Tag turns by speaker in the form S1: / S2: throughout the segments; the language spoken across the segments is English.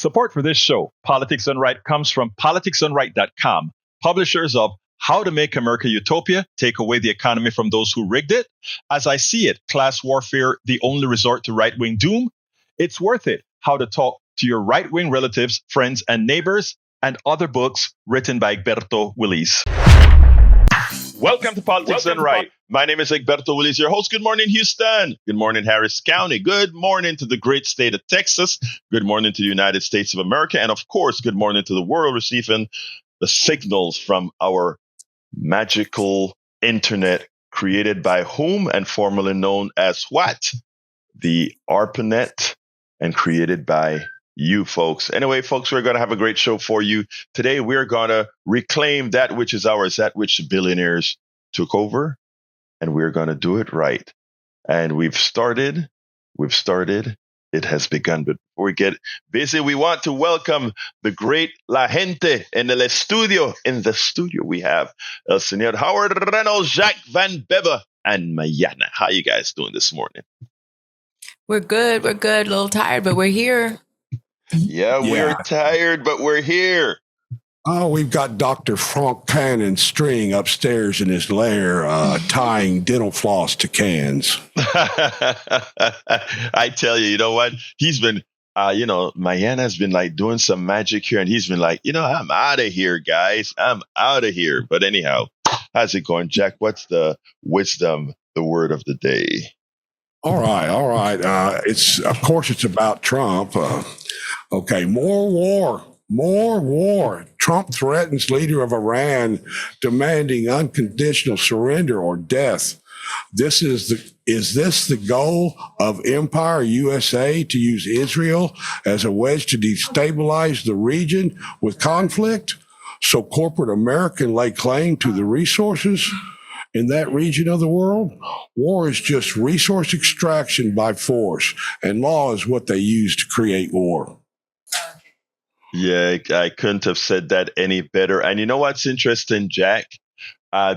S1: Support for this show, Politics Done Right, comes from politicsdoneright.com, publishers of How to Make America Utopia, Take Away the Economy from Those Who Rigged It, As I See It, Class Warfare, The Only Resort to Right-Wing Doom, It's Worth It, How to Talk to Your Right-Wing Relatives, Friends, and Neighbors, and other books written by Egberto, Willies. Welcome to Politics Done Right. My name is Egberto, Willies, your host. Good morning, Houston. Good morning, Harris County. Good morning to the great state of Texas. Good morning to the United States of America. And of course, good morning to the world receiving the signals from our magical internet created by whom and formerly known as what? The ARPANET, and created by you folks. Anyway, folks, we're going to have a great show for you. Today, we're going to reclaim that which is ours, that which the billionaires took over, and we're going to do it right. And we've started, it has begun. But before we get busy, we want to welcome the great La Gente en el estudio. In the studio, we have El Señor Howard Reynolds, Jacques Van Beva, and Mayana. How you guys doing this morning?
S2: We're good. A little tired, but we're here.
S1: Yeah, we're tired, but we're here.
S3: Oh, we've got Dr. Frank Cannon String upstairs in his lair, tying dental floss to cans.
S1: I tell you, you know what? He's been, Mayana's been like doing some magic here, and he's been like, I'm out of here, guys. I'm out of here. But anyhow, how's it going, Jack? What's the wisdom, the word of the day?
S3: All right. It's about Trump. Okay, more war. Trump threatens leader of Iran, demanding unconditional surrender or death. Is this the goal of Empire USA, to use Israel as a wedge to destabilize the region with conflict, so corporate America can lay claim to the resources in that region of the world? War is just resource extraction by force, and law is what they use to create war.
S1: Yeah, I couldn't have said that any better. And you know what's interesting, Jack?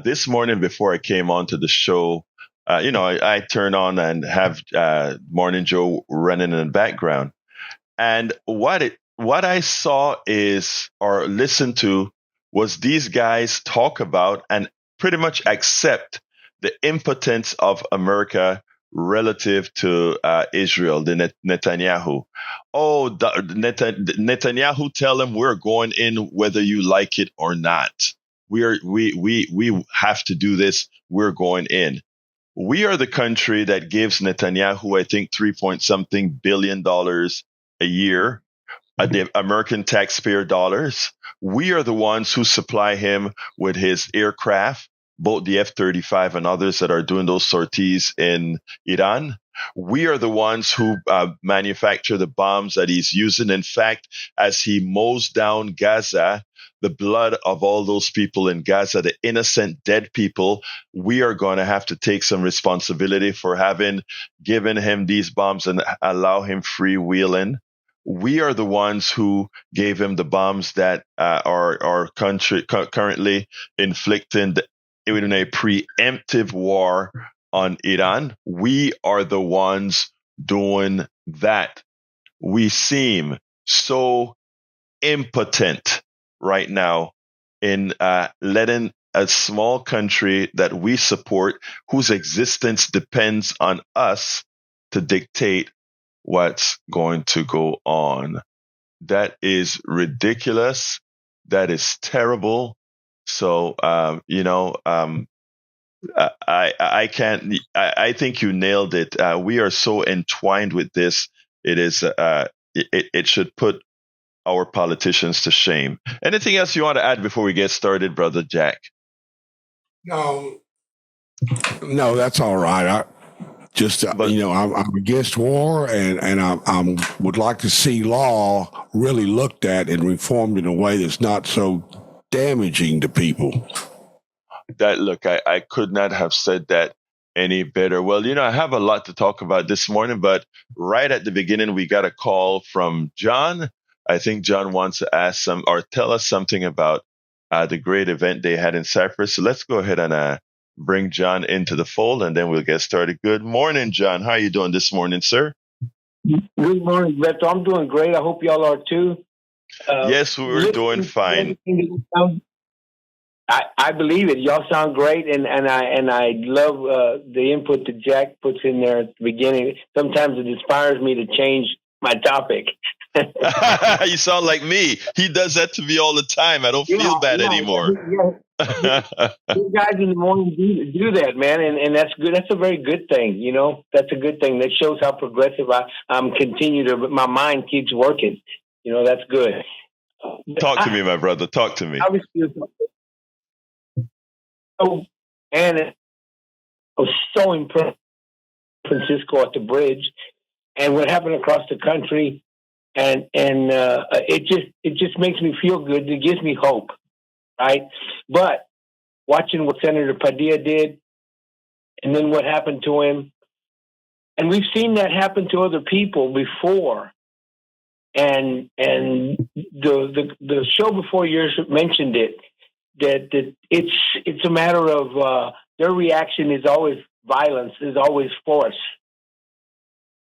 S1: This morning before I came onto the show, I turn on and have Morning Joe running in the background. And what I saw or listened to was these guys talk about and pretty much accept the impotence of America relative to Israel, the Netanyahu. Oh, Netanyahu tell him we're going in whether you like it or not. We have to do this. We're going in. We are the country that gives Netanyahu, I think, $3-something billion a year, the American taxpayer dollars. We are the ones who supply him with his aircraft, both the F-35 and others that are doing those sorties in Iran. We are the ones who manufacture the bombs that he's using. In fact, as he mows down Gaza, the blood of all those people in Gaza, the innocent dead people, we are going to have to take some responsibility for having given him these bombs and allow him freewheeling. We are the ones who gave him the bombs that our country currently inflicting in a preemptive war on Iran. We are the ones doing that. We seem so impotent right now in letting a small country that we support, whose existence depends on us, to dictate what's going to go on. That is ridiculous. That is terrible. So, I think you nailed it. We are so entwined with this. It should put our politicians to shame. Anything else you want to add before we get started, Brother Jack?
S3: No, that's all right. I'm against war, and I would like to see law really looked at and reformed in a way that's not so damaging to people.
S1: I could not have said that any better. Well, I have a lot to talk about this morning, but right at the beginning, we got a call from John. I think John wants to ask tell us something about the great event they had in Cyprus. So let's go ahead and bring John into the fold, and then we'll get started. Good morning, John. How are you doing this morning, sir?
S4: Good morning, Beto. I'm doing great. I hope y'all are too.
S1: Yes, we're doing fine.
S4: I believe it. Y'all sound great, and I love the input that Jack puts in there at the beginning. Sometimes it inspires me to change my topic.
S1: You sound like me. He does that to me all the time. I don't feel bad anymore.
S4: You guys in the morning do that, man, and that's good. That's a very good thing. That's a good thing. That shows how progressive I'm continue to. My mind keeps working. That's good.
S1: Talk to me, my brother. Talk to me.
S4: And I was so impressed with Francisco at the bridge, and what happened across the country, and it just makes me feel good. It gives me hope, right? But watching what Senator Padilla did, and then what happened to him, and we've seen that happen to other people before. And the show before yours mentioned it, that it's a matter of their reaction is always violence, is always force,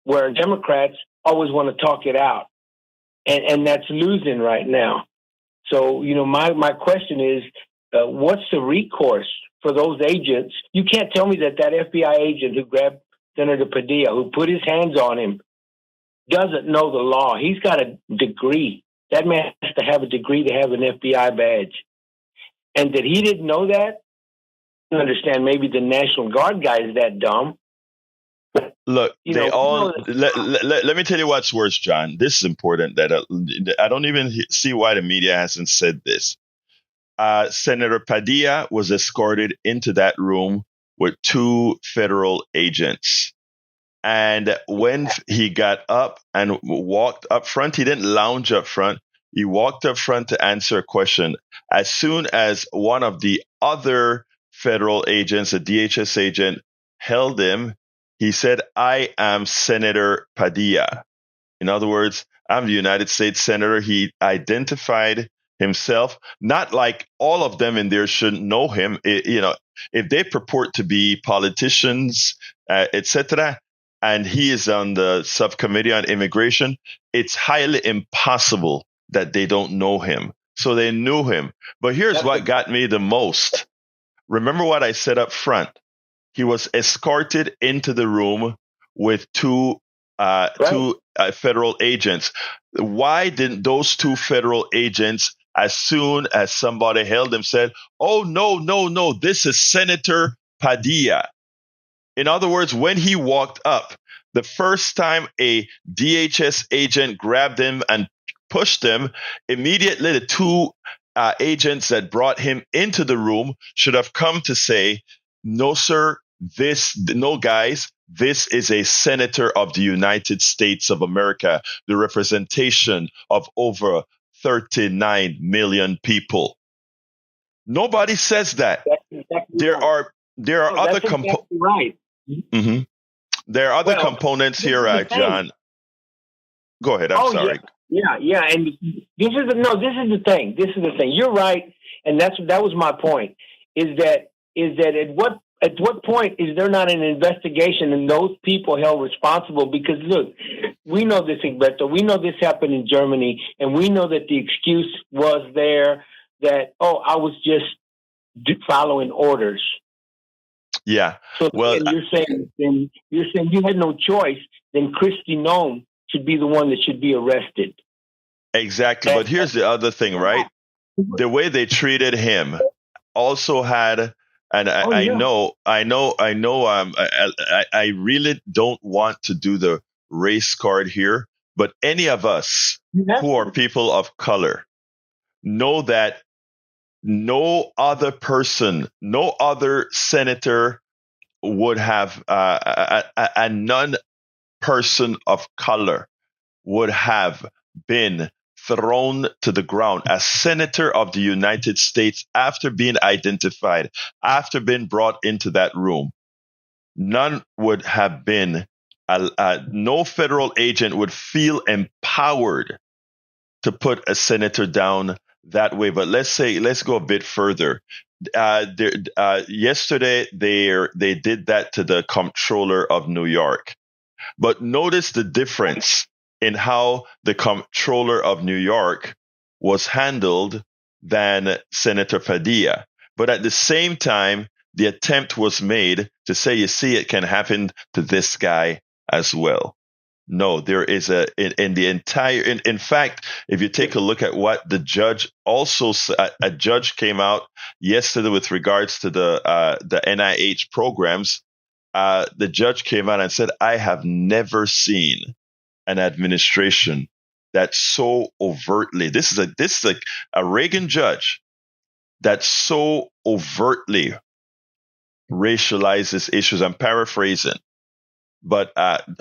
S4: where Democrats always want to talk it out, and that's losing right now. So my question is, what's the recourse for those agents? You can't tell me that FBI agent who grabbed Senator Padilla, who put his hands on him, doesn't know the law. He's got a degree. That man has to have a degree to have an FBI badge. And that he didn't know that? I understand maybe the National Guard guy is that dumb.
S1: Look, let me tell you what's worse, John. This is important that I don't even see why the media hasn't said this. Senator Padilla was escorted into that room with 2 federal agents. And when he got up and walked up front, he didn't lounge up front. He walked up front to answer a question. As soon as one of the other federal agents, a DHS agent, held him, he said, "I am Senator Padilla." In other words, I'm the United States Senator. He identified himself, not like all of them in there shouldn't know him. If they purport to be politicians, etc., and he is on the subcommittee on immigration, it's highly impossible that they don't know him. So they knew him. But here's what got me the most. Remember what I said up front. He was escorted into the room with 2 federal agents. Why didn't those 2 federal agents, as soon as somebody held him, said, "Oh, no, this is Senator Padilla"? In other words, when he walked up, the first time a DHS agent grabbed him and pushed him, immediately the 2 agents that brought him into the room should have come to say, "No, sir, no, guys, this is a senator of the United States of America, the representation of over 39 million people." Nobody says that. There are other components.
S4: Right.
S1: Mm-hmm. There are other components here, John. Go ahead. I'm sorry.
S4: Yeah. And this is the thing. This is the thing. You're right, and that was my point. Is that at what point is there not an investigation and those people held responsible? Because look, we know this, Egberto. We know this happened in Germany, and we know that the excuse was there that I was just following orders.
S1: Yeah.
S4: So you're saying you had no choice. Then Kristi Noem should be the one that should be arrested.
S1: Exactly. But here's the other thing, right? The way they treated him also had, and I really don't want to do the race card here, but any of us who are people of color know that no other person, no other senator would have, a non-person of color would have been thrown to the ground as senator of the United States after being identified, after being brought into that room. None would have been, no federal agent would feel empowered to put a senator down that way. But let's go a bit further. Yesterday, they did that to the comptroller of New York. But notice the difference in how the comptroller of New York was handled than Senator Padilla. But at the same time, the attempt was made to say, you see, it can happen to this guy as well. No, there is in the entire, in fact, if you take a look at what the judge also, a judge came out yesterday with regards to the NIH programs. The judge came out and said, I have never seen an administration that so overtly, this is a Reagan judge that so overtly racializes issues. I'm paraphrasing, but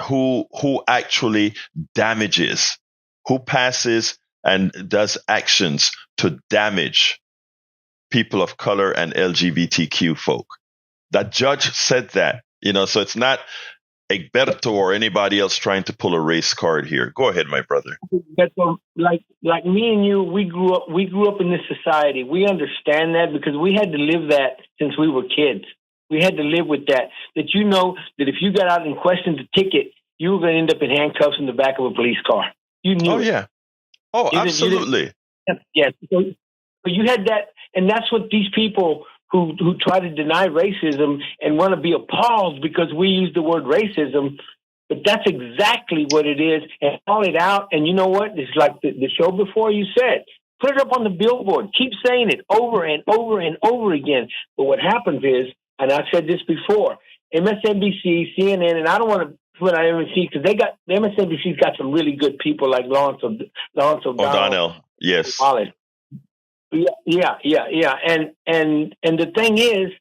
S1: who actually damages, who passes and does actions to damage people of color and LGBTQ folk. That judge said that, so it's not Egberto or anybody else trying to pull a race card here. Go ahead, my brother.
S4: Like me and you, we grew up in this society. We understand that because we had to live that since we were kids. We had to live with that that if you got out and questioned the ticket, you were going to end up in handcuffs in the back of a police car. You knew.
S1: Oh, yeah. Oh, absolutely.
S4: Yes. So you had that, and that's what these people who try to deny racism and want to be appalled because we use the word racism, but that's exactly what it is, and call it out. And you know what? It's like the show before you said. Put it up on the billboard. Keep saying it over and over and over again. But what happens is, and I've said this before, MSNBC, CNN, and I don't want to put on MSNBC because the MSNBC's got some really good people like Lawrence O'Donnell.
S1: Yes.
S4: Yeah. And the thing is,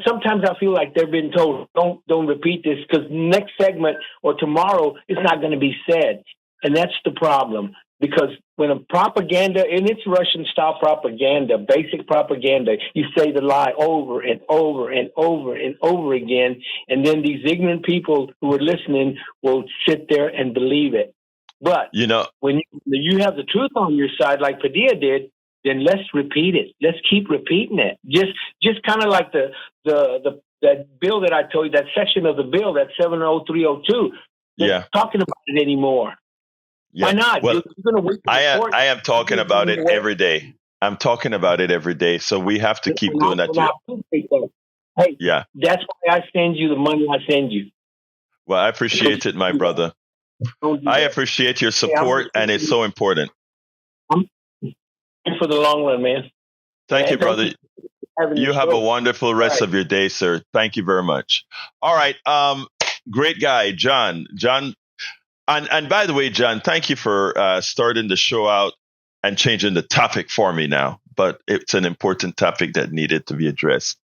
S4: sometimes I feel like they're being told, don't repeat this because next segment or tomorrow it's not going to be said. And that's the problem. Because when a propaganda, and it's Russian-style propaganda, basic propaganda, you say the lie over and over and over and over again, and then these ignorant people who are listening will sit there and believe it. But when you have the truth on your side, like Padilla did, then let's repeat it. Let's keep repeating it. Just kind of like that bill that I told you, that section of the bill, that 70302.
S1: Yeah,
S4: talking about it anymore. Yeah. Why not?
S1: Well,
S4: you're going to wait for
S1: I am talking about it every day. I'm talking about it every day. So we have to keep doing that.
S4: Hey, yeah, that's why I send you the money I send you.
S1: Well, I appreciate it, my brother. I appreciate your support, and it's so important.
S4: I'm for the long run, man.
S1: Thank you, brother. You have a wonderful rest of your day, sir. Thank you very much. All right. Great guy, John. And by the way, John, thank you for starting the show out and changing the topic for me now. But it's an important topic that needed to be addressed.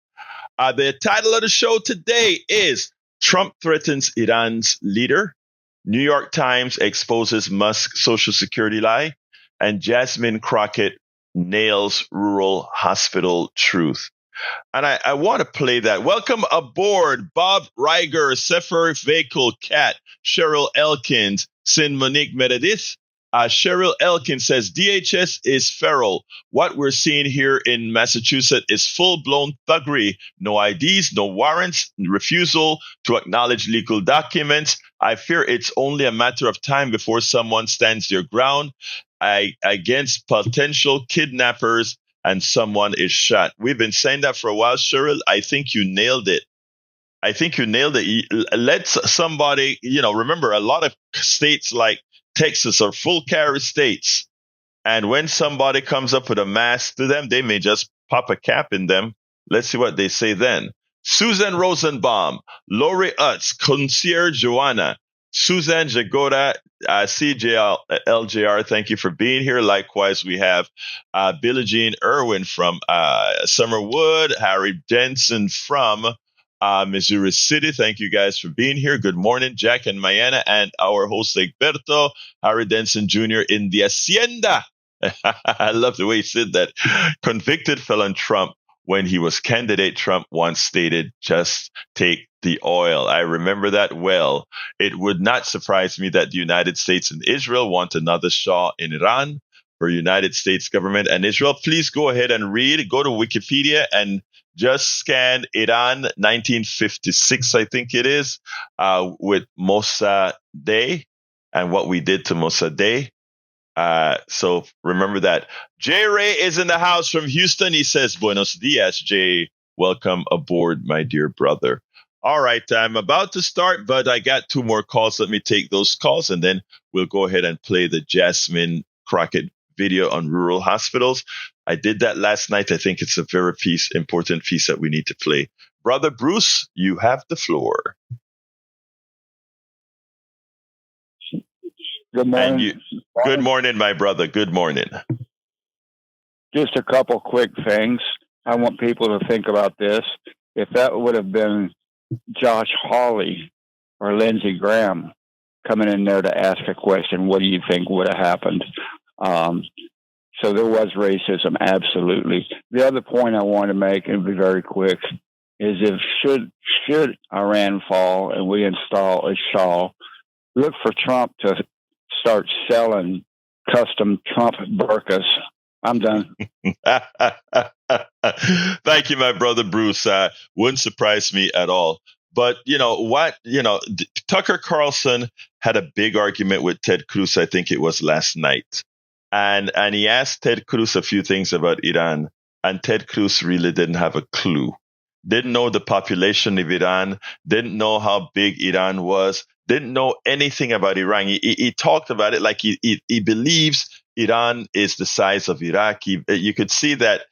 S1: The title of the show today is Trump Threatens Iran's Leader. New York Times exposes Musk Social Security lie. And Jasmine Crockett nails rural hospital truth. And I want to play that. Welcome aboard, Bob Reiger, Sefer Vehicle Cat, Cheryl Elkins, Sin Monique Meredith. Cheryl Elkins says, DHS is feral. What we're seeing here in Massachusetts is full-blown thuggery. No IDs, no warrants, refusal to acknowledge legal documents. I fear it's only a matter of time before someone stands their ground against potential kidnappers and someone is shot. We've been saying that for a while, Cheryl. I think you nailed it. Let somebody, remember a lot of states like Texas are full carry states. And when somebody comes up with a mask to them, they may just pop a cap in them. Let's see what they say then. Susan Rosenbaum, Lori Utz, Concierge Joanna, Suzanne Jagoda, CJLJR, thank you for being here. Likewise, we have Billie Jean Irwin from Summerwood, Harry Jensen from Missouri City. Thank you guys for being here. Good morning, Jack and Mayana, and our host, Egberto, Harry Denson Jr. in the Hacienda. I love the way he said that. Convicted felon Trump, when he was candidate, Trump once stated, just take the oil. I remember that well. It would not surprise me that the United States and Israel want another Shah in Iran. For United States government and Israel, please go ahead and read. Go to Wikipedia and just scan Iran 1956, I think it is, with Mossadegh and what we did to Mossadegh. So remember that. Jay Ray is in the house from Houston. He says, Buenos dias, Jay. Welcome aboard, my dear brother. All right, I'm about to start, but I got 2 more calls. Let me take those calls, and then we'll go ahead and play the Jasmine Crockett video on rural hospitals. I did that last night. I think it's a very important piece that we need to play. Brother Bruce, you have the floor.
S5: Good morning.
S1: Good morning, my brother. Good morning.
S5: Just a couple quick things. I want people to think about this. If that would have been Josh Hawley or Lindsey Graham coming in there to ask a question, what do you think would have happened? So there was racism, absolutely. The other point I want to make, and be very quick, is if should Iran fall and we install a Shah, look for Trump to start selling custom Trump burqas. I'm done.
S1: Thank you, my brother Bruce. Wouldn't surprise me at all. But you know what? Tucker Carlson had a big argument with Ted Cruz. I think it was last night, and he asked Ted Cruz a few things about Iran, and Ted Cruz really didn't have a clue. Didn't know the population of Iran. Didn't know how big Iran was. Didn't know anything about Iran. He talked about it like he believes Iran is the size of Iraq. You could see that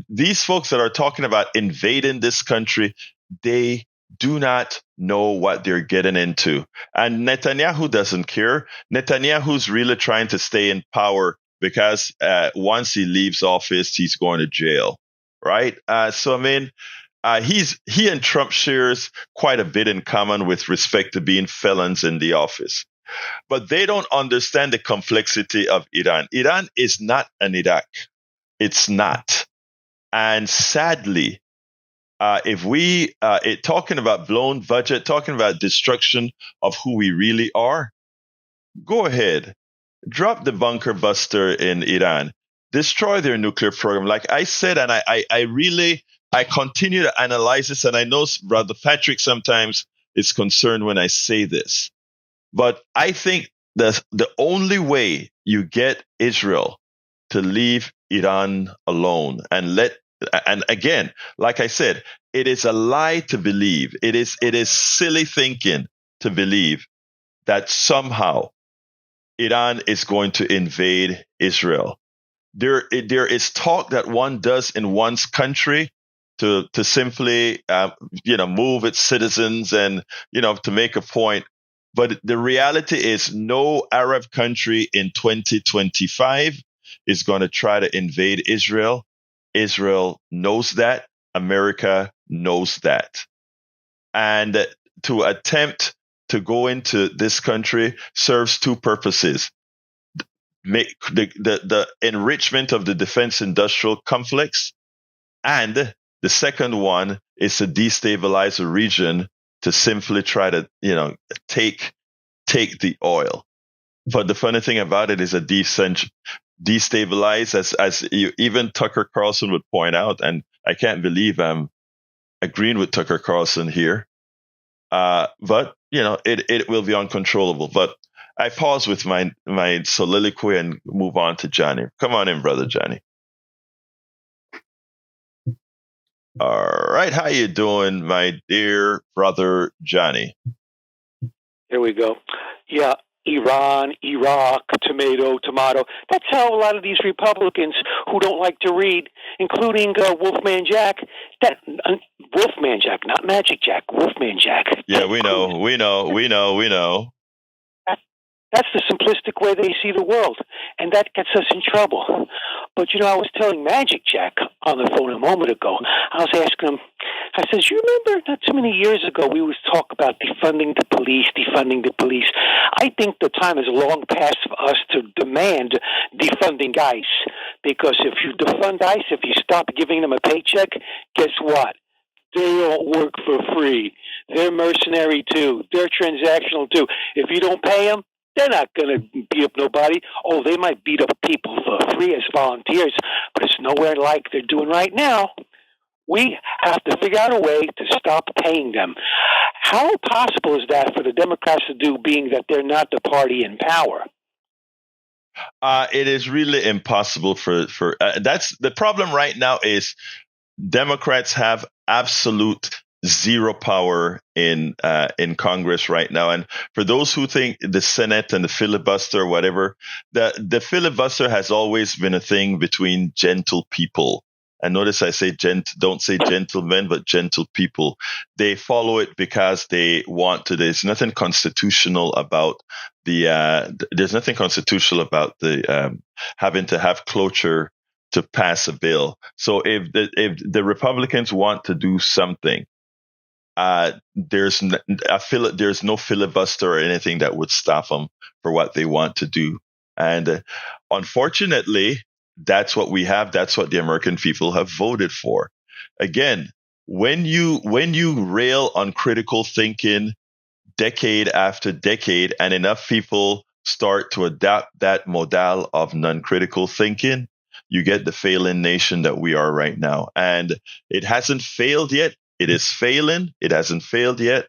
S1: these folks that are talking about invading this country, they do not know what they're getting into. And Netanyahu doesn't care. Netanyahu's really trying to stay in power because once he leaves office, he's going to jail, right? He and Trump shares quite a bit in common with respect to being felons in the office. But they don't understand the complexity of Iran. Iran is not an Iraq. It's not. And sadly, if we talking about blown budget, talking about destruction of who we really are, go ahead, drop the bunker buster in Iran, destroy their nuclear program. Like I said, and I continue to analyze this, and I know Brother Patrick sometimes is concerned when I say this, but I think the only way you get Israel to leave Iran alone and again, like I said, it is a lie to believe. It is silly thinking to believe that somehow Iran is going to invade Israel. There is talk that one does in one's country to simply move its citizens and to make a point. But the reality is no Arab country in 2025 is going to try to invade Israel. Israel knows that. America knows that. And to attempt to go into this country serves 2 purposes. Make the enrichment of the defense industrial complex, and the second one is to destabilize a region to simply try to, take the oil. But the funny thing about it is a destabilize, as even Tucker Carlson would point out, and I can't believe I'm agreeing with Tucker Carlson here. But it will be uncontrollable. But I pause with my soliloquy and move on to Johnny. Come on in, brother Johnny. All right, how you doing, my dear brother Johnny?
S6: Here we go. Yeah, Iran, Iraq, tomato. That's how a lot of these Republicans who don't like to read, including Wolfman Jack, Wolfman Jack, not Magic Jack, Wolfman Jack.
S1: Yeah, we know.
S6: That's the simplistic way they see the world, and that gets us in trouble. But, I was telling Magic Jack on the phone a moment ago, I was asking him, I says, you remember not too many years ago we was talk about defunding the police. I think the time is long past for us to demand defunding ICE, because if you defund ICE, if you stop giving them a paycheck, guess what? They don't work for free. They're mercenary too. They're transactional too. If you don't pay them, they're not going to beat up nobody. Oh, they might beat up people for free as volunteers, but it's nowhere like they're doing right now. We have to figure out a way to stop paying them. How possible is that for the Democrats to do, being that they're not the party in power?
S1: It is really impossible for that's the problem right now is Democrats have absolute zero power in Congress right now. And for those who think the Senate and the filibuster or whatever, the filibuster has always been a thing between gentle people. And notice I say don't say gentlemen, but gentle people. They follow it because they want to. There's nothing constitutional about there's nothing constitutional about the having to have cloture to pass a bill. So if the Republicans want to do something, there's no filibuster or anything that would stop them for what they want to do. And unfortunately, that's what we have. That's what the American people have voted for. Again, when you rail on critical thinking decade after decade, and enough people start to adapt that model of non-critical thinking, you get the failing nation that we are right now. And it hasn't failed yet. It is failing. It hasn't failed yet.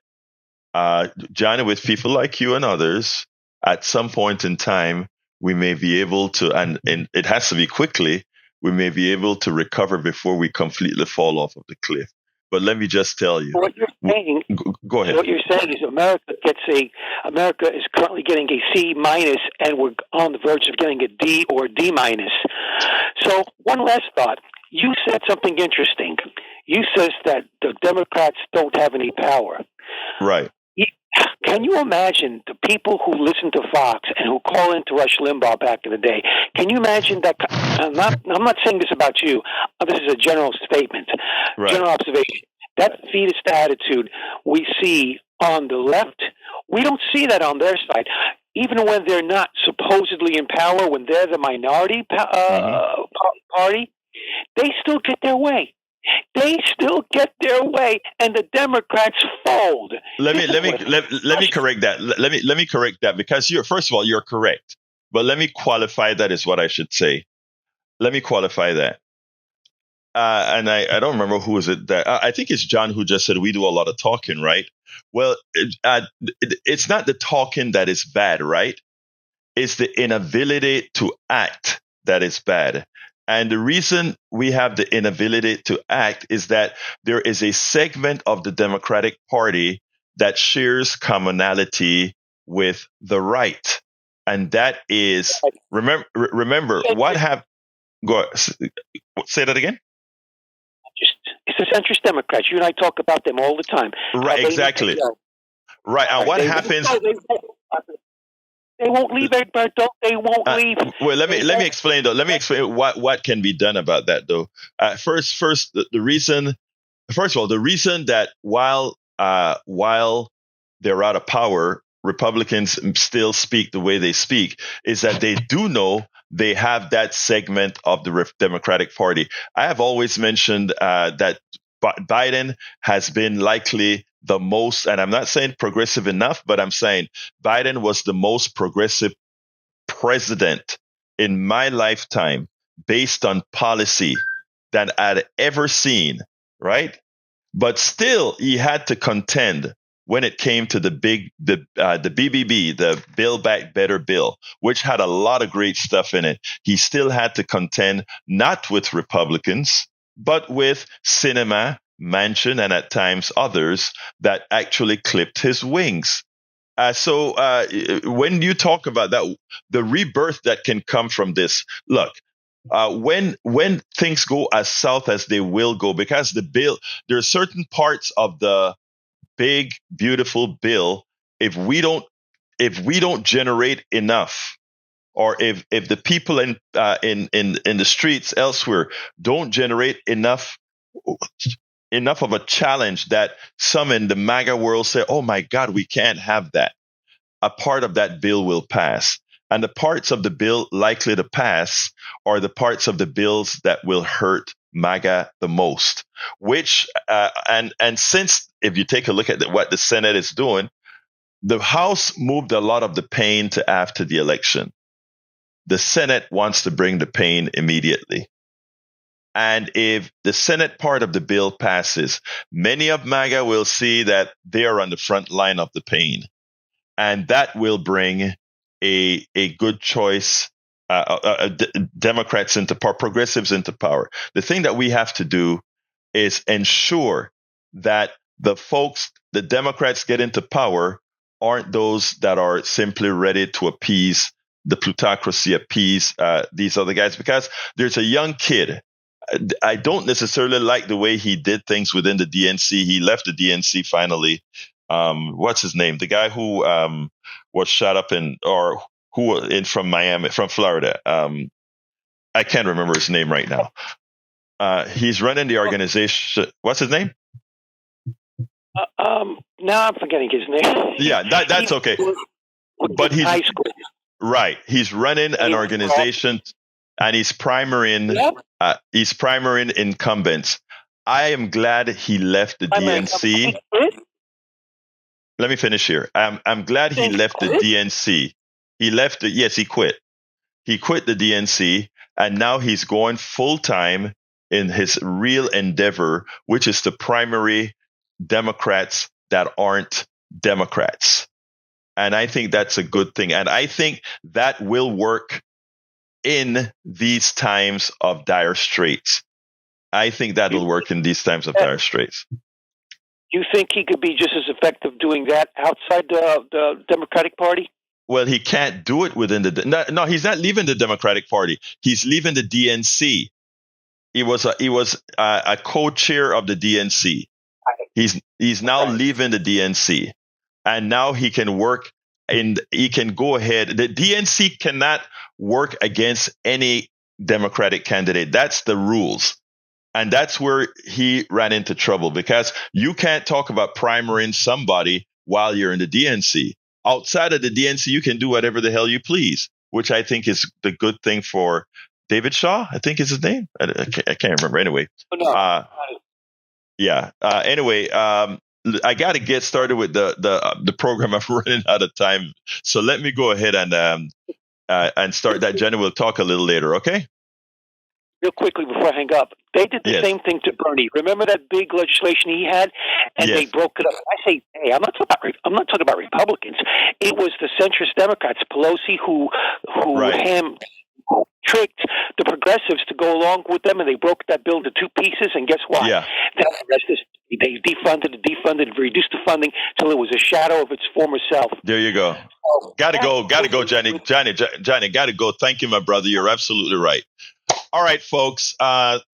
S1: Johnny, with people like you and others, at some point in time, we may be able to, and it has to be quickly, we may be able to recover before we completely fall off of the cliff. But let me just tell you.
S6: What you're saying,
S1: go ahead.
S6: What you're saying is America is currently getting a C minus, and we're on the verge of getting a D or D minus. So one last thought. You said something interesting. You said that the Democrats don't have any power.
S1: Right.
S6: Can you imagine the people who listen to Fox and who call into Rush Limbaugh back in the day? Can you imagine that? I'm not saying this about you. This is a general statement,
S1: right.
S6: General observation. That fetus attitude we see on the left, we don't see that on their side. Even when they're not supposedly in power, when they're the minority party, they still get their way. They still get their way, and the Democrats fold.
S1: Let me correct that. Let me correct that, because first of all, you're correct. But let me qualify that, is what I should say. Let me qualify that. And I don't remember who is it that I think it's John who just said we do a lot of talking, right? Well, it's not the talking that is bad, right? It's the inability to act that is bad. And the reason we have the inability to act is that there is a segment of the Democratic Party that shares commonality with the right. And that is, remember what happened. Go ahead, say that again.
S6: It's the centrist Democrats. You and I talk about them all the time.
S1: Right, exactly. Right. And what happens?
S6: They won't leave, Egberto. They won't leave.
S1: Well, let me explain though. Let me explain what can be done about that though. First, the reason. First of all, the reason that while they're out of power, Republicans still speak the way they speak is that they do know they have that segment of the Democratic Party. I have always mentioned that Biden has been likely the most, and I'm not saying progressive enough, but I'm saying Biden was the most progressive president in my lifetime based on policy that I'd ever seen, right? But still, he had to contend when it came to the BBB, the Build Back Better bill, which had a lot of great stuff in it. He still had to contend not with Republicans, but with Sinema, Manchin, and at times others that actually clipped his wings. So when you talk about that, the rebirth that can come from this, look, when things go as south as they will go, because the bill, there are certain parts of the big, beautiful bill, if we don't generate enough, or if the people in the streets elsewhere don't generate enough of a challenge that some in the MAGA world say, oh my God, we can't have that, a part of that bill will pass. And the parts of the bill likely to pass are the parts of the bills that will hurt MAGA the most, which, and since if you take a look at what the Senate is doing, the House moved a lot of the pain to after the election. The Senate wants to bring the pain immediately. And if the Senate part of the bill passes, many of MAGA will see that they are on the front line of the pain. And that will bring a good choice, Democrats into power, progressives into power. The thing that we have to do is ensure that the Democrats get into power aren't those that are simply ready to appease the plutocracy, appease these other guys, because there's a young kid. I don't necessarily like the way he did things within the DNC. He left the DNC finally. What's his name? The guy who was shot up from Miami, from Florida. I can't remember his name right now. He's running the organization. What's his name?
S6: Now I'm forgetting his name.
S1: Yeah, that's okay. But he's high school. Right. He's running an organization, and he's primarying incumbents. I am glad he left the DNC. Let me finish here. I'm glad he left the DNC. He quit. He quit the DNC, and now he's going full time in his real endeavor, which is to primary Democrats that aren't Democrats. And I think that's a good thing. And I think that will work in these times of dire straits. I think that will work in these times of dire straits.
S6: You think he could be just as effective doing that outside the Democratic Party?
S1: Well, he can't do it within no, he's not leaving the Democratic Party. He's leaving the DNC. He was a co-chair of the DNC. He's now leaving the DNC, and now he can work he can go ahead. The DNC cannot work against any Democratic candidate. That's the rules. And that's where he ran into trouble, because you can't talk about primarying somebody while you're in the DNC. Outside of the DNC, you can do whatever the hell you please, which I think is the good thing for David Shaw, I think is his name. I can't remember. Anyway. Anyway, I got to get started with the program. I'm running out of time. So let me go ahead and start that. Jenny will talk a little later. Okay.
S6: Real quickly before I hang up, they did the same thing to Bernie. Remember that big legislation he had, and they broke it up. I say, hey, I'm not talking about Republicans. It was the centrist Democrats, Pelosi, who tricked the progressives to go along with them, and they broke that bill into two pieces. And guess what? Yeah. They defunded, reduced the funding till it was a shadow of its former self.
S1: There you go. Got to go, Johnny, got to go. Thank you, my brother. You're absolutely right. All right, folks.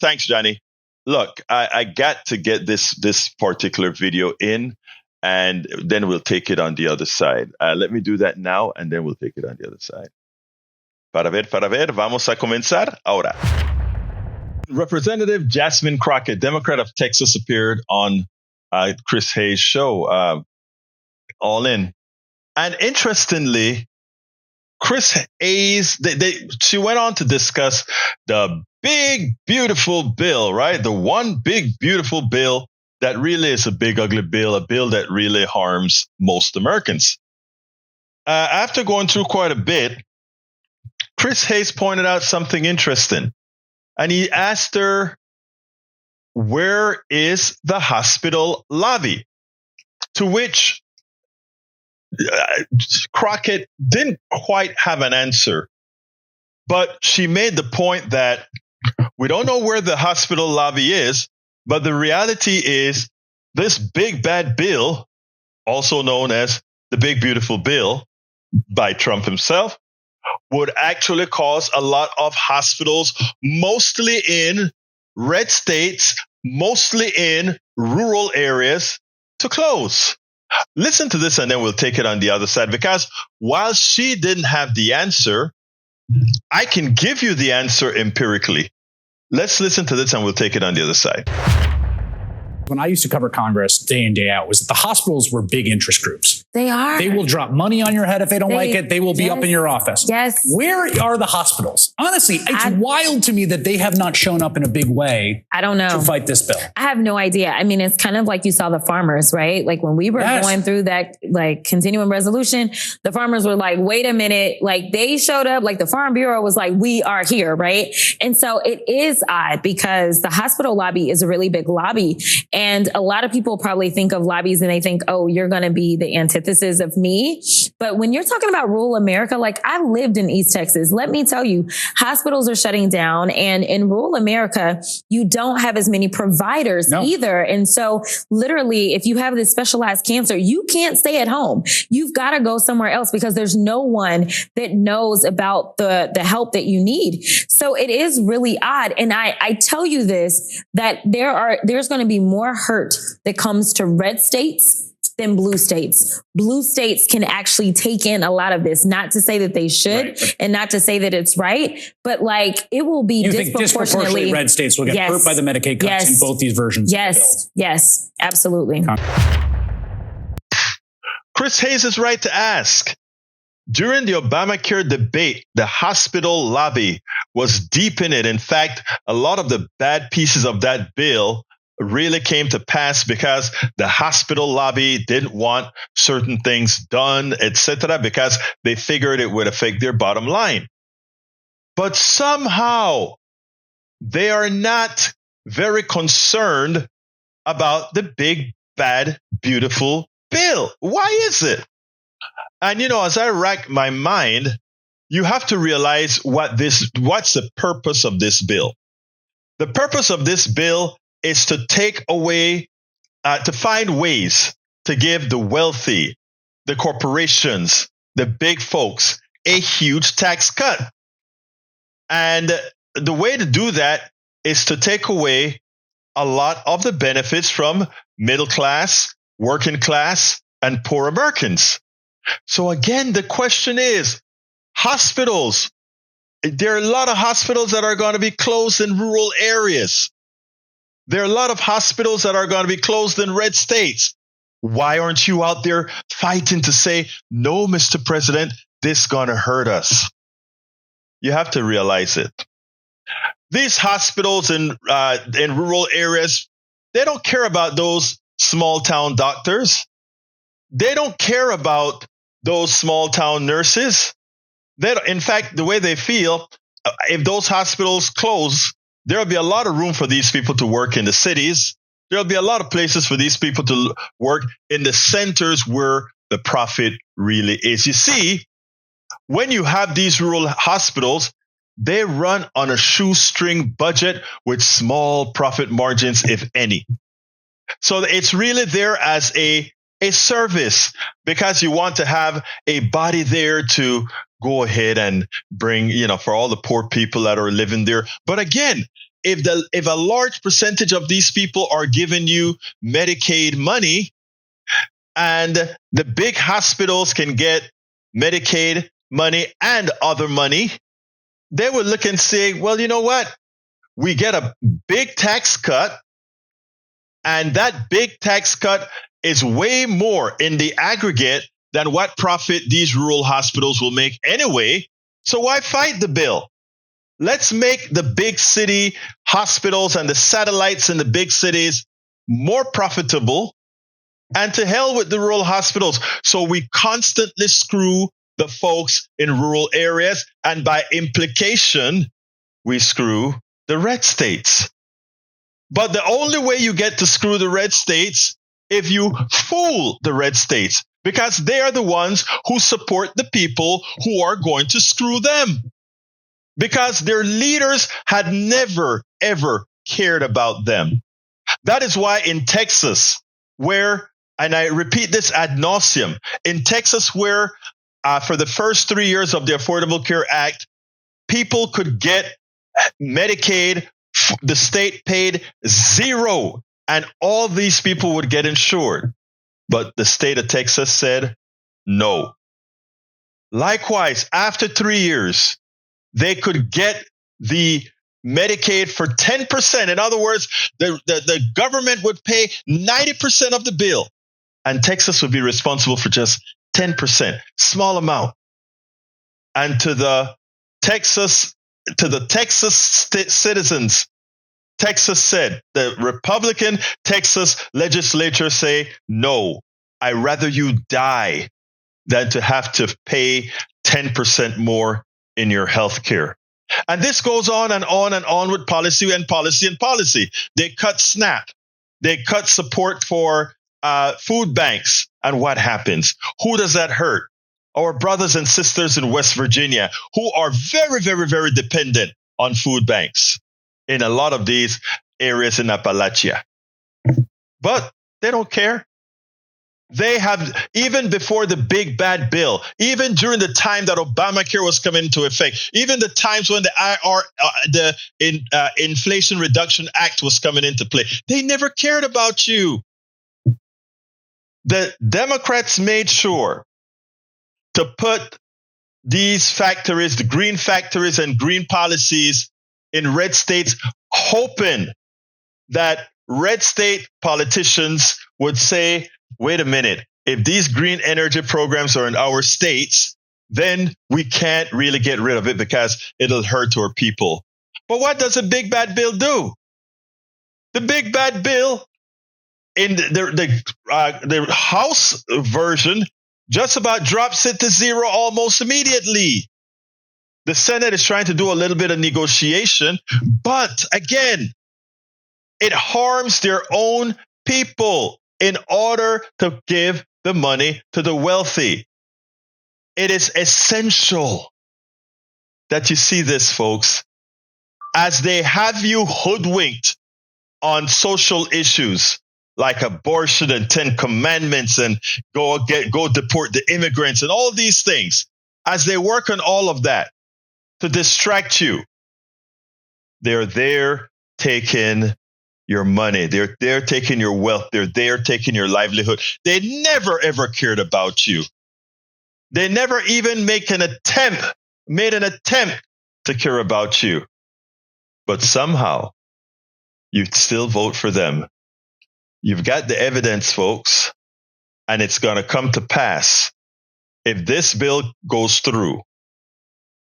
S1: Thanks, Johnny. Look, I got to get this particular video in, and then we'll take it on the other side. Let me do that now, and then we'll take it on the other side. Para ver, vamos a comenzar ahora. Representative Jasmine Crockett, Democrat of Texas, appeared on Chris Hayes' show, All In. And interestingly, Chris Hayes, she went on to discuss the big, beautiful bill, right? The one big, beautiful bill that really is a big, ugly bill, a bill that really harms most Americans. After going through quite a bit, Chris Hayes pointed out something interesting. And he asked her, where is the hospital lobby? To which Crockett didn't quite have an answer. But she made the point that we don't know where the hospital lobby is, but the reality is this big bad bill, also known as the big beautiful bill by Trump himself, would actually cause a lot of hospitals, mostly in red states, mostly in rural areas, to close. Listen to this, and then we'll take it on the other side, because while she didn't have the answer, I can give you the answer empirically. Let's listen to this, and we'll take it on the other side.
S7: When I used to cover Congress day in, day out, was that the hospitals were big interest groups.
S2: They are.
S7: They will drop money on your head if they don't like it. They will be up in your office.
S2: Yes.
S7: Where are the hospitals? Honestly, it's wild to me that they have not shown up in a big way.
S2: I don't know.
S7: To fight this bill.
S2: I have no idea. I mean, it's kind of like you saw the farmers, right? Like when we were going through that like continuing resolution, the farmers were like, wait a minute. Like they showed up, like the Farm Bureau was like, we are here, right? And so it is odd because the hospital lobby is a really big lobby. And a lot of people probably think of lobbies and they think, oh, you're going to be the antithesis of me. But when you're talking about rural America, like I lived in East Texas, let me tell you, hospitals are shutting down. And in rural America, you don't have as many providers either. And so literally, if you have this specialized cancer, you can't stay at home. You've got to go somewhere else because there's no one that knows about the help that you need. So it is really odd. And I tell you this, that there's going to be more hurt that comes to red states than blue states. Blue states can actually take in a lot of this, not to say that they should and not to say that it's right, but like it will be
S7: disproportionately red states will get hurt by the Medicaid cuts in both these versions.
S2: Yes, absolutely.
S1: Chris Hayes is right to ask. During the Obamacare debate, the hospital lobby was deep in it. In fact, a lot of the bad pieces of that bill really came to pass because the hospital lobby didn't want certain things done, etc., because they figured it would affect their bottom line. But somehow they are not very concerned about the big, bad, beautiful bill. Why is it? And, as I rack my mind, you have to realize what's the purpose of this bill. The purpose of this bill is to take away, to find ways to give the wealthy, the corporations, the big folks, a huge tax cut. And the way to do that is to take away a lot of the benefits from middle class, working class, and poor Americans. So again, the question is, hospitals. There are a lot of hospitals that are going to be closed in rural areas. There are a lot of hospitals that are going to be closed in red states. Why aren't you out there fighting to say, no, Mr. President, this is going to hurt us? You have to realize it. These hospitals in rural areas, they don't care about those small town doctors. They don't care about those small town nurses. In fact, the way they feel, if those hospitals close, there'll be a lot of room for these people to work in the cities. There'll be a lot of places for these people to work in the centers where the profit really is. You see, when you have these rural hospitals, they run on a shoestring budget with small profit margins, if any. So it's really there as a service because you want to have a body there to go ahead and bring, for all the poor people that are living there. But again, if a large percentage of these people are giving you Medicaid money and the big hospitals can get Medicaid money and other money, they would look and say, well, you know what? We get a big tax cut, and that big tax cut is way more in the aggregate than what profit these rural hospitals will make anyway. So why fight the bill? Let's make the big city hospitals and the satellites in the big cities more profitable, and to hell with the rural hospitals. So we constantly screw the folks in rural areas, and by implication, we screw the red states. But the only way you get to screw the red states if you fool the red states, because they are the ones who support the people who are going to screw them. Because their leaders had never, ever cared about them. That is why in Texas, where, and I repeat this ad nauseum, in Texas where for the first 3 years of the Affordable Care Act, people could get Medicaid, the state paid zero, and all these people would get insured. But the state of Texas said no. Likewise, after 3 years, they could get the Medicaid for 10%. In other words, the government would pay 90% of the bill, and Texas would be responsible for just 10%, small amount. And to the Texas citizens, Texas said, the Republican Texas legislature say, no, I'd rather you die than to have to pay 10% more in your health care. And this goes on and on and on with policy and policy and policy. They cut SNAP. They cut support for food banks. And what happens? Who does that hurt? Our brothers and sisters in West Virginia, who are very, very, very dependent on food banks in a lot of these areas in Appalachia. But they don't care. They have, even before the big bad bill, even during the time that Obamacare was coming into effect, even the times when the Inflation Reduction Act was coming into play, they never cared about you. The Democrats made sure to put these factories, the green factories and green policies in red states, hoping that red state politicians would say, wait a minute, if these green energy programs are in our states, then we can't really get rid of it because it'll hurt our people. But what does the big bad bill do? The big bad bill in the House version just about drops it to zero almost immediately. The Senate is trying to do a little bit of negotiation, but again, it harms their own people in order to give the money to the wealthy. It is essential that you see this, folks, as they have you hoodwinked on social issues like abortion and 10 commandments and go deport the immigrants and all of these things. As they work on all of that to distract you, they're there taking your money. They're there taking your wealth. They're there taking your livelihood. They never, ever cared about you. They never even made an attempt to care about you. But somehow, you'd still vote for them. You've got the evidence, folks, and it's going to come to pass. If this bill goes through,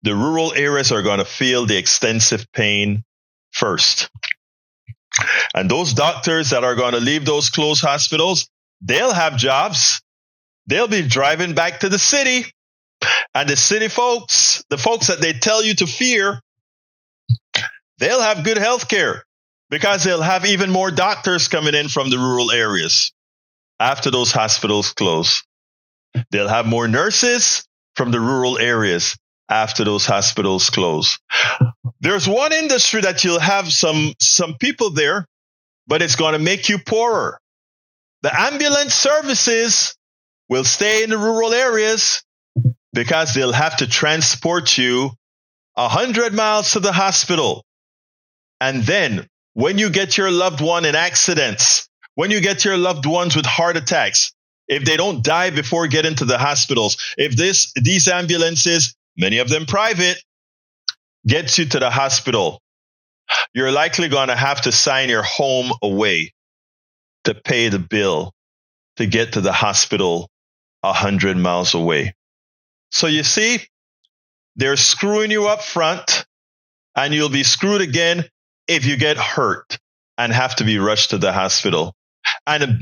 S1: the rural areas are going to feel the extensive pain first. And those doctors that are going to leave those closed hospitals, they'll have jobs. They'll be driving back to the city. And the city folks, the folks that they tell you to fear, they'll have good health care because they'll have even more doctors coming in from the rural areas after those hospitals close. They'll have more nurses from the rural areas after those hospitals close. There's one industry that you'll have some people there, but it's going to make you poorer. The ambulance services will stay in the rural areas because they'll have to transport you 100 miles to the hospital. And then when you get your loved one in accidents, when you get your loved ones with heart attacks, if they don't die before getting to the hospitals, if these ambulances, many of them private, gets you to the hospital, you're likely going to have to sign your home away to pay the bill to get to the hospital 100 miles away. So you see, they're screwing you up front, and you'll be screwed again if you get hurt and have to be rushed to the hospital. And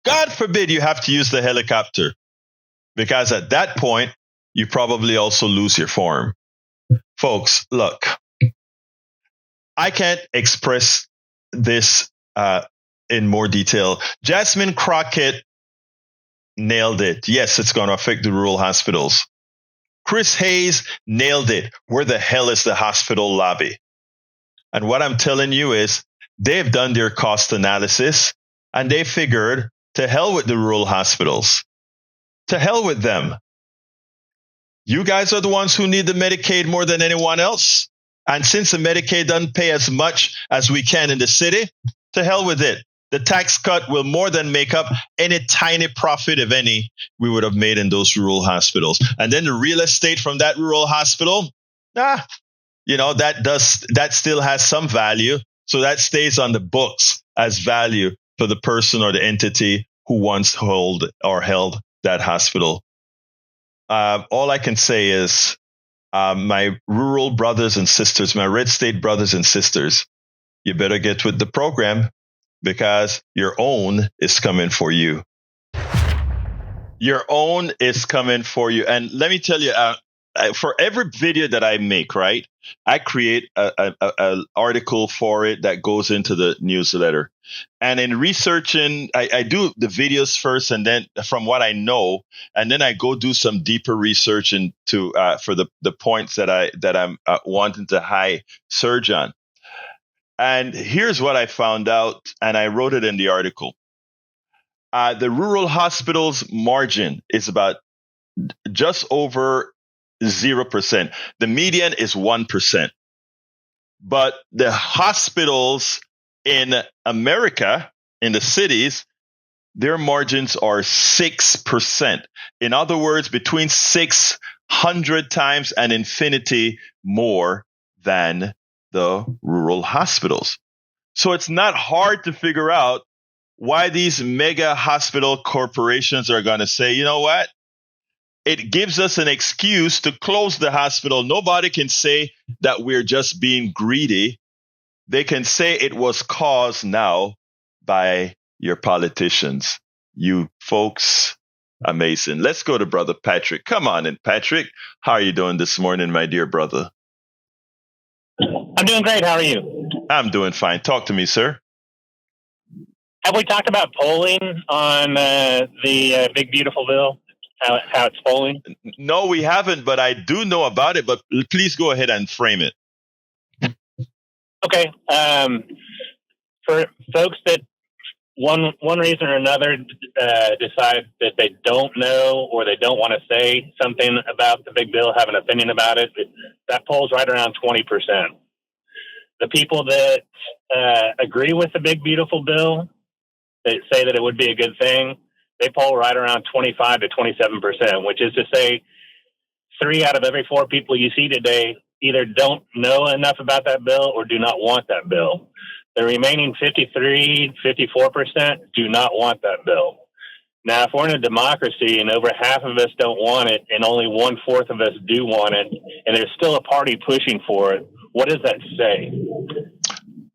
S1: God forbid you have to use the helicopter, because at that point, you probably also lose your form. Folks, look, I can't express this in more detail. Jasmine Crockett nailed it. Yes, it's going to affect the rural hospitals. Chris Hayes nailed it. Where the hell is the hospital lobby? And what I'm telling you is they've done their cost analysis and they figured, to hell with the rural hospitals. To hell with them. You guys are the ones who need the Medicaid more than anyone else. And since the Medicaid doesn't pay as much as we can in the city, to hell with it. The tax cut will more than make up any tiny profit, if any, we would have made in those rural hospitals. And then the real estate from that rural hospital, that still has some value. So that stays on the books as value for the person or the entity who once held that hospital. All I can say is, my rural brothers and sisters, my red state brothers and sisters, you better get with the program, because your own is coming for you. Your own is coming for you. And let me tell you, for every video that I make, right, I create an article for it that goes into the newsletter. And in researching, I do the videos first, and then from what I know, and then I go do some deeper research into for the points that I'm wanting to high surge on. And here's what I found out, and I wrote it in the article. The rural hospitals margin is about just over 0%. The median is 1%. But the hospitals in America, in the cities, their margins are 6%. In other words, between 600 times and infinity more than the rural hospitals. So it's not hard to figure out why these mega hospital corporations are going to say, you know what? It gives us an excuse to close the hospital. Nobody can say that we're just being greedy. They can say it was caused now by your politicians. You folks, amazing. Let's go to Brother Patrick. Come on in, Patrick. How are you doing this morning, my dear brother?
S8: I'm doing great. How are you?
S1: I'm doing fine. Talk to me, sir.
S8: Have we talked about polling on the Big Beautiful Bill? How it's polling?
S1: No, we haven't, but I do know about it. But please go ahead and frame it.
S8: Okay. For folks that one reason or another decide that they don't know or they don't want to say something about the big bill, have an opinion about it, that polls right around 20%. The people that agree with the Big Beautiful Bill, that say that it would be a good thing, they poll right around 25 to 27%, which is to say 3 out of every 4 people you see today either don't know enough about that bill or do not want that bill. The remaining 53, 54% do not want that bill. Now, if we're in a democracy and over half of us don't want it and only 1/4 of us do want it, and there's still a party pushing for it, what does that say?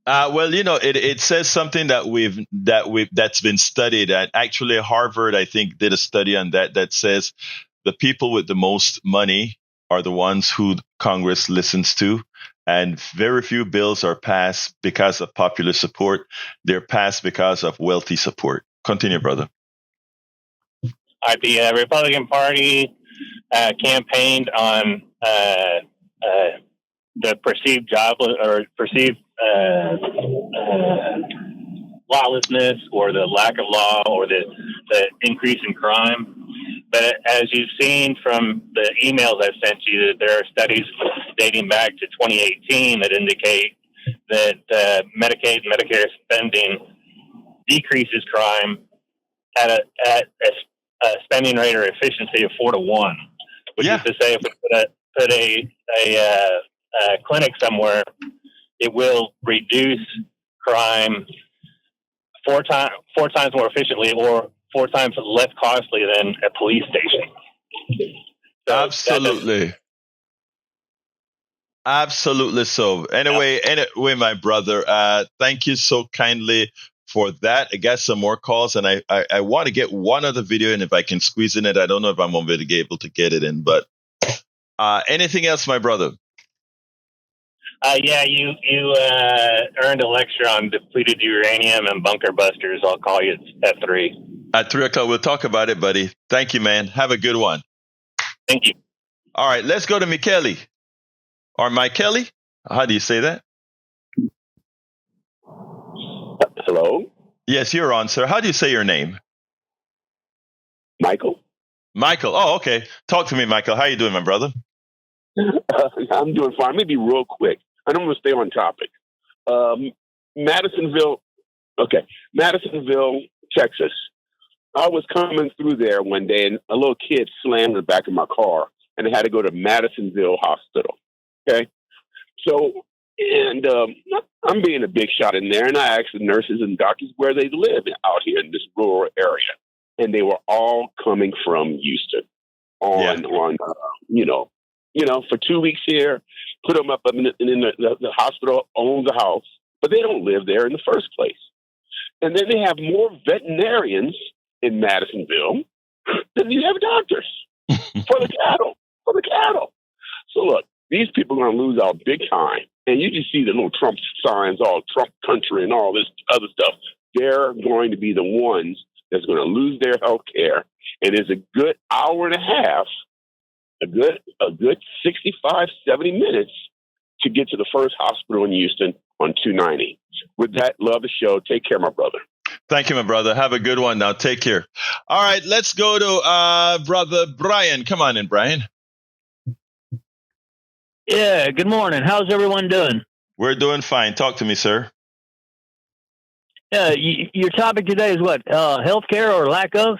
S1: Well, it says something that's been studied. Actually, Harvard, I think, did a study on that says the people with the most money are the ones who Congress listens to, and very few bills are passed because of popular support. They're passed because of wealthy support. Continue, brother.
S8: The Republican Party campaigned on the perceived perceived lawlessness or the lack of law or the increase in crime. But as you've seen from the emails I've sent you, that there are studies dating back to 2018 that indicate that Medicaid and Medicare spending decreases crime at a spending rate or efficiency of 4 to 1, which is to say, if we put a clinic somewhere, it will reduce crime 4 times more efficiently or 4 times less costly than a police station. So
S1: Absolutely so. Anyway, my brother, thank you so kindly for that. I got some more calls, and I want to get one other video, and if I can squeeze in it, I don't know if I'm going to be able to get it in, but anything else, my brother?
S8: You earned a lecture on depleted uranium and bunker busters. I'll call you at 3.
S1: At 3 o'clock, we'll talk about it, buddy. Thank you, man. Have a good one.
S8: Thank you.
S1: All right, let's go to Michele. Or Michele? How do you say that?
S9: Hello?
S1: Yes, you're on, sir. How do you say your name?
S9: Michael.
S1: Michael. Oh, okay. Talk to me, Michael. How you doing, my brother?
S9: I'm doing fine. Maybe real quick. I don't want to stay on topic. Madisonville, Texas. I was coming through there one day, and a little kid slammed the back of my car, and I had to go to Madisonville Hospital. Okay? So, and I'm being a big shot in there, and I asked the nurses and doctors where they live out here in this rural area, and they were all coming from Houston for 2 weeks here, put them up in the hospital owns the house, but they don't live there in the first place. And then they have more veterinarians in Madisonville than you have doctors for the cattle. So look, these people are going to lose out big time. And you just see the little Trump signs, all Trump country and all this other stuff. They're going to be the ones that's going to lose their health care. And it's a good hour and a half, a good 65, 70 minutes to get to the first hospital in Houston on 290. With that, love the show. Take care, my brother.
S1: Thank you, my brother. Have a good one now. Take care. All right, let's go to brother Brian. Come on in, Brian.
S10: Yeah, good morning. How's everyone doing?
S1: We're doing fine. Talk to me, sir.
S10: Your topic today is what? Healthcare or lack of?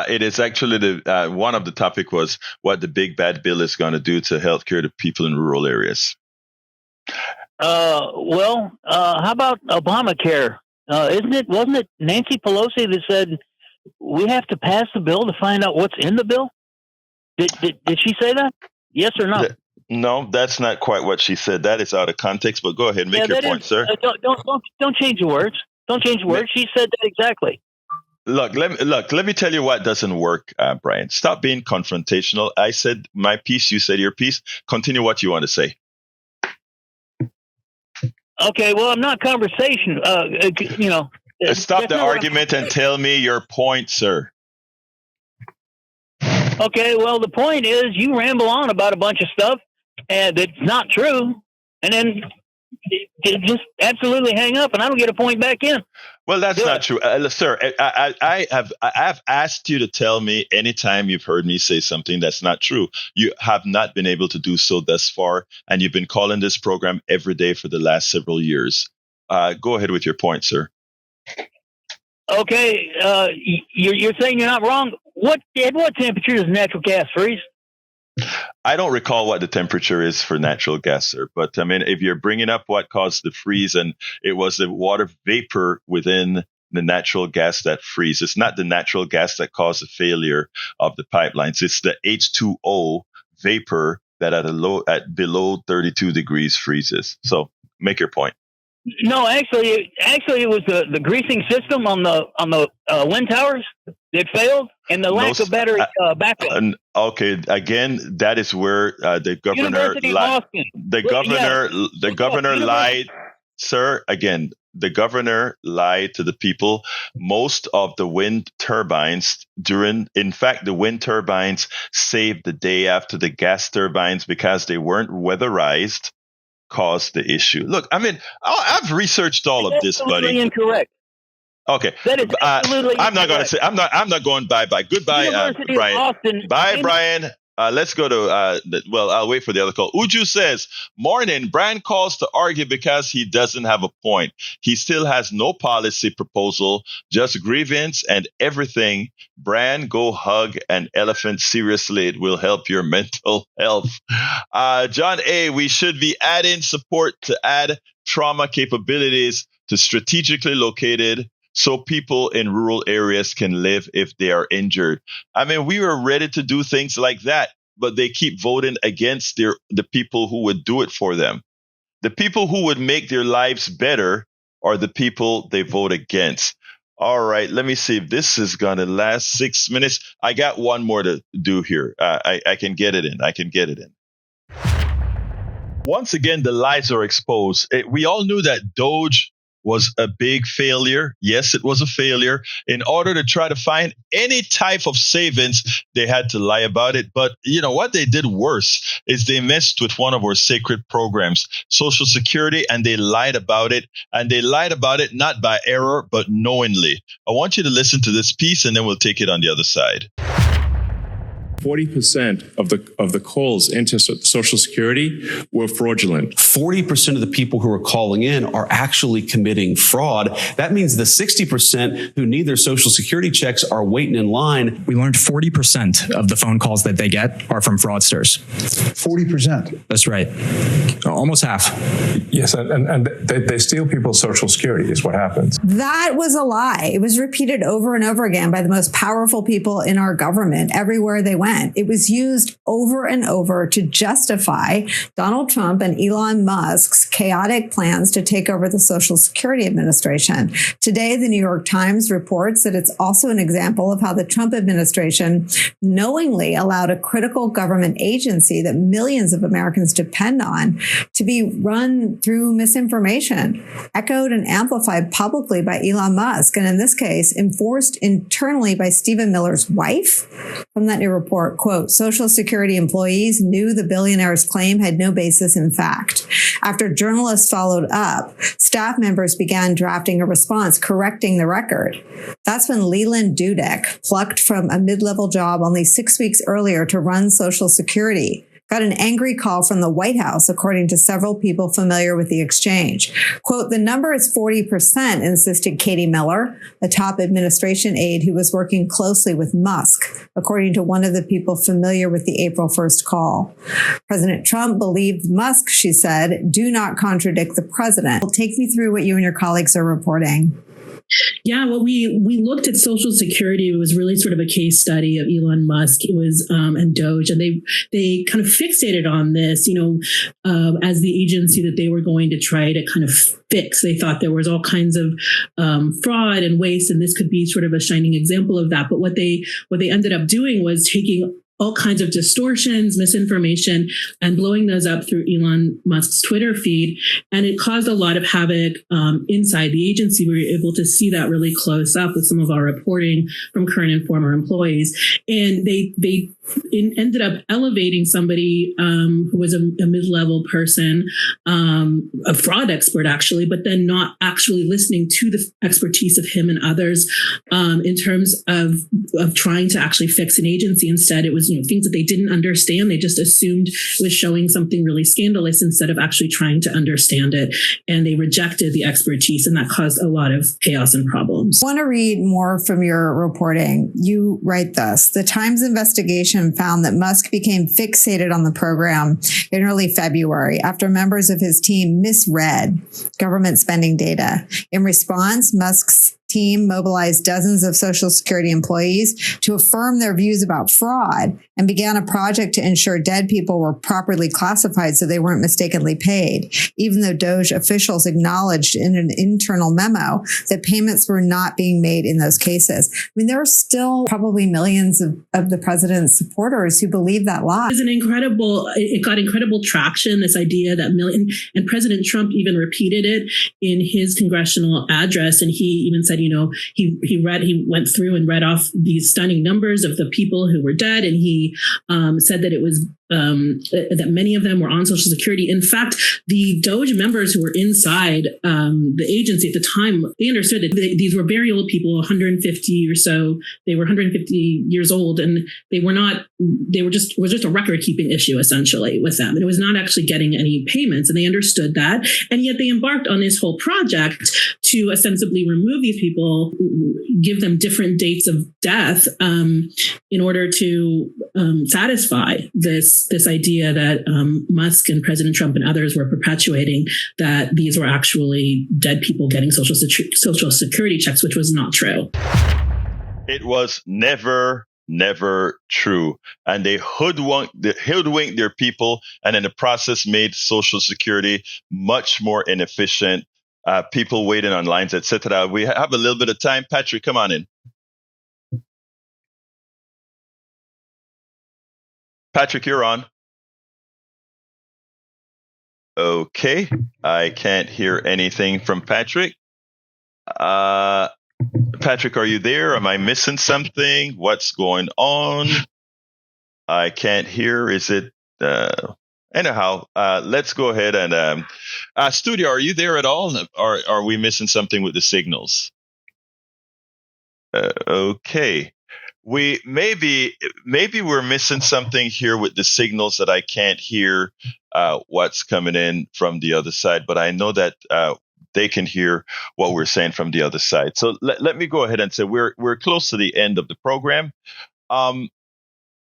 S1: It is actually the one of the topic was what the big bad bill is going to do to healthcare to people in rural areas.
S10: How about Obamacare? Wasn't it Nancy Pelosi that said we have to pass the bill to find out what's in the bill? Did she say that? Yes or no?
S1: No, that's not quite what she said. That is out of context, but go ahead, make your point, sir.
S10: Don't change the words. Don't change the words. She said that exactly.
S1: Look, let me tell you what doesn't work, Brian. Stop being confrontational. I said my piece, you said your piece. Continue what you want to say.
S10: Okay, well, I'm not conversation.
S1: Stop the argument and tell me your point, sir.
S10: Okay, well, the point is you ramble on about a bunch of stuff and it's not true, and then just absolutely hang up, and I don't get a point back in.
S1: Well, that's not true, sir. I have asked you to tell me anytime you've heard me say something that's not true. You have not been able to do so thus far, and you've been calling this program every day for the last several years. Go ahead with your point, sir.
S10: Okay, you're saying you're not wrong. At what temperature does natural gas freeze?
S1: I don't recall what the temperature is for natural gas, sir. But I mean, if you're bringing up what caused the freeze, and it was the water vapor within the natural gas that freezes. It's not the natural gas that caused the failure of the pipelines. It's the H2O vapor that at below 32 degrees freezes. So make your point.
S10: No, actually, it was the greasing system on the wind towers that failed, and the lack of battery backup.
S1: Okay, again, that is where the governor lied. The governor lied, sir. Again, the governor lied to the people. Most of the wind turbines the wind turbines saved the day after the gas turbines because they weren't weatherized. Caused the issue. Look, I mean, I've researched all of this, buddy.
S10: Incorrect.
S1: Okay,
S10: that is absolutely
S1: I'm not going to say. I'm not going bye. Goodbye, Brian. Bye, Brian. Let's go to. I'll wait for the other call. Uju says, "Morning. Brian calls to argue because he doesn't have a point. He still has no policy proposal, just grievance and everything. Brian, go hug an elephant. Seriously, it will help your mental health." John A., we should be adding support to add trauma capabilities to strategically located so people in rural areas can live if they are injured. I mean, we were ready to do things like that, but they keep voting against the people who would do it for them. The people who would make their lives better are the people they vote against. All right, let me see if this is going to last 6 minutes. I got one more to do here. I can get it in. Once again, the lies are exposed. We all knew that DOGE was a big failure. Yes, it was a failure. In order to try to find any type of savings, they had to lie about it. But you know what they did worse is they messed with one of our sacred programs, Social Security, and they lied about it. And they lied about it not by error, but knowingly. I want you to listen to this piece, and then we'll take it on the other side.
S11: 40% of the calls into Social Security were fraudulent.
S12: 40% of the people who are calling in are actually committing fraud. That means the 60% who need their Social Security checks are waiting in line.
S13: We learned 40% of the phone calls that they get are from fraudsters.
S14: 40%?
S13: That's right. Almost half.
S11: Yes, and they steal people's Social Security is what happens.
S15: That was a lie. It was repeated over and over again by the most powerful people in our government everywhere they went. It was used over and over to justify Donald Trump and Elon Musk's chaotic plans to take over the Social Security Administration. Today, the New York Times reports that it's also an example of how the Trump administration knowingly allowed a critical government agency that millions of Americans depend on to be run through misinformation, echoed and amplified publicly by Elon Musk, and in this case, enforced internally by Stephen Miller's wife. From that new report, quote, Social Security employees knew the billionaire's claim had no basis in fact. After journalists followed up, staff members began drafting a response correcting the record. That's when Leland Dudek, plucked from a mid-level job only 6 weeks earlier to run Social Security, got an angry call from the White House, according to several people familiar with the exchange. Quote, the number is 40%, insisted Katie Miller, a top administration aide who was working closely with Musk, according to one of the people familiar with the April 1st call. President Trump believed Musk, she said, do not contradict the president. Well, take me through what you and your colleagues are reporting.
S16: Yeah, well, we looked at Social Security. It was really sort of a case study of Elon Musk. It was and DOGE, and they kind of fixated on this, as the agency that they were going to try to kind of fix. They thought there was all kinds of fraud and waste, and this could be sort of a shining example of that. But what they ended up doing was taking all kinds of distortions, misinformation, and blowing those up through Elon Musk's Twitter feed. And it caused a lot of havoc inside the agency. We were able to see that really close up with some of our reporting from current and former employees. And they ended up elevating somebody who was a mid-level person, a fraud expert actually, but then not actually listening to the expertise of him and others in terms of trying to actually fix an agency. Instead, it was things that they didn't understand. They just assumed it was showing something really scandalous instead of actually trying to understand it. And they rejected the expertise, and that caused a lot of chaos and problems.
S15: I want to read more from your reporting. You write this. The Times investigation found that Musk became fixated on the program in early February after members of his team misread government spending data. In response, Musk's team mobilized dozens of Social Security employees to affirm their views about fraud and began a project to ensure dead people were properly classified so they weren't mistakenly paid, even though DOGE officials acknowledged in an internal memo that payments were not being made in those cases. I mean, there are still probably millions of the president's supporters who believe that lie.
S16: It got incredible traction, this idea that and President Trump even repeated it in his congressional address. And he even said, he went through and read off these stunning numbers of the people who were dead. And he said that it was that many of them were on Social Security. In fact, the DOGE members who were inside the agency at the time, they understood that these were very old people, 150 or so. They were 150 years old, and it was just a record-keeping issue, essentially, with them. And it was not actually getting any payments, and they understood that. And yet they embarked on this whole project to ostensibly remove these people, give them different dates of death in order to satisfy this idea that Musk and President Trump and others were perpetuating, that these were actually dead people getting Social Security checks, which was not true.
S1: It was never true. And they hoodwinked their people, and in the process made Social Security much more inefficient. People waiting on lines, etc. We have a little bit of time. Patrick, come on in. Patrick, you're on. Okay. I can't hear anything from Patrick. Patrick, are you there? Am I missing something? What's going on? I can't hear. Is it... Anyhow, let's go ahead and... studio, are you there at all? Or are we missing something with the signals? Okay. we maybe we're missing something here with the signals that I can't hear what's coming in from the other side, but I know that they can hear what we're saying from the other side. So let me go ahead and say we're close to the end of the program.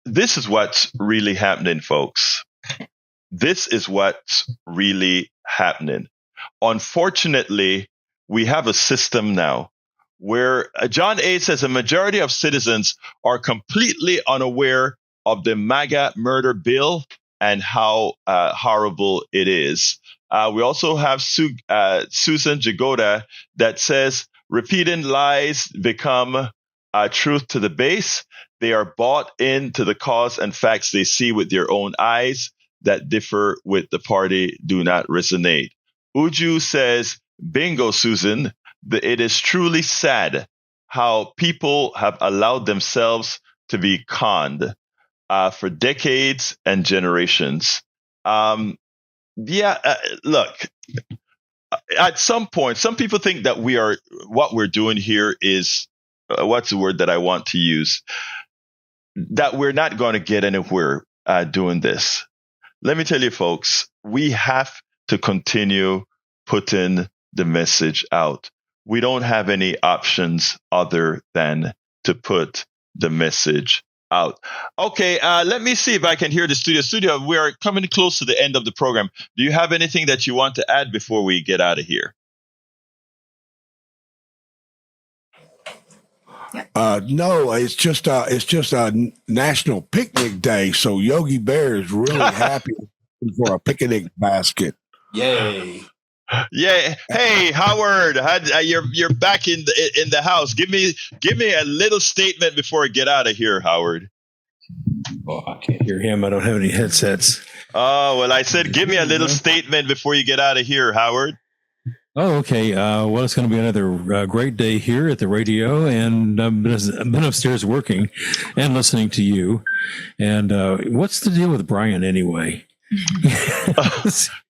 S1: This is what's really happening, folks. This is what's really happening. Unfortunately, we have a system now where John A. says a majority of citizens are completely unaware of the MAGA murder bill and how horrible it is. We also have Susan Jagoda that says repeating lies become truth to the base. They are bought into the cause and facts they see with their own eyes that differ with the party do not resonate. Uju says, bingo, Susan. It is truly sad how people have allowed themselves to be conned for decades and generations. Look, at some point, some people think that what we're doing here is, what's the word that I want to use? That we're not going to get anywhere doing this. Let me tell you, folks, we have to continue putting the message out. We don't have any options other than to put the message out. Okay, let me see if I can hear the studio. Studio, we are coming close to the end of the program. Do you have anything that you want to add before we get out of here?
S3: No, it's just a National Picnic Day, so Yogi Bear is really happy for a picnic basket.
S12: Yay!
S1: Yeah. Hey, Howard, you're back in the house. Give me a little statement before I get out of here, Howard.
S14: Oh, I can't hear him. I don't have any headsets.
S1: Oh, well, I said give me a little statement before you get out of here, Howard.
S14: Oh, okay. Well, it's going to be another great day here at the radio, and I've been upstairs working and listening to you. And what's the deal with Brian anyway?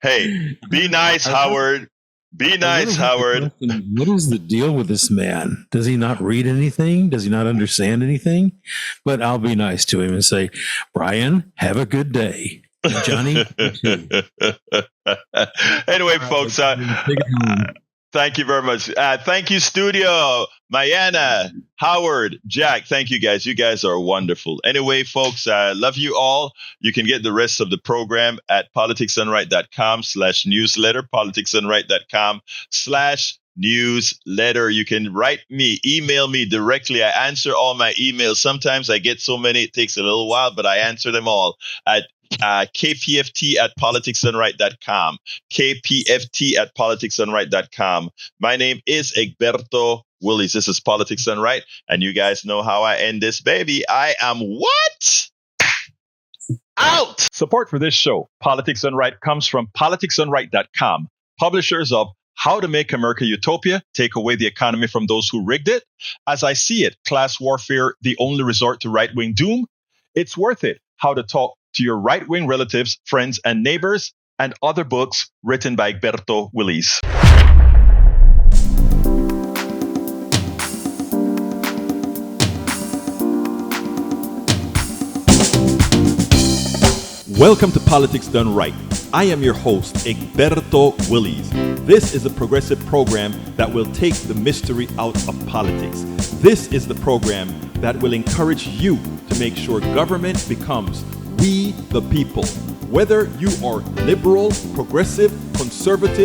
S1: Hey, be nice, Howard. Be nice, Howard.
S14: What is the deal with this man? Does he not read anything? Does he not understand anything? But I'll be nice to him and say, Brian, have a good day. Johnny.
S1: Anyway, folks, thank you very much. Thank you, studio, Mayana, Howard, Jack. Thank you, guys. You guys are wonderful. Anyway, folks, I love you all. You can get the rest of the program at politicsdoneright.com/newsletter, politicsdoneright.com/newsletter. You can write me, email me directly. I answer all my emails. Sometimes I get so many, it takes a little while, but I answer them all at kpft@politicsdoneright.com, kpft@politicsdoneright.com. My name is Egberto Willies. This is Politics Done Right, and you guys know how I end this baby. I am what? Out!
S17: Support for this show, Politics Done Right, comes from politicsdoneright.com, publishers of How to Make America Utopia, Take Away the Economy from Those Who Rigged It, As I See It, Class Warfare, The Only Resort to Right-Wing Doom, It's Worth It, How to Talk to Your Right-Wing Relatives, Friends, and Neighbors, and other books written by Egberto Willies.
S18: Welcome to Politics Done Right. I am your host, Egberto Willies. This is a progressive program that will take the mystery out of politics. This is the program that will encourage you to make sure government becomes we the people. Whether you are liberal, progressive, conservative,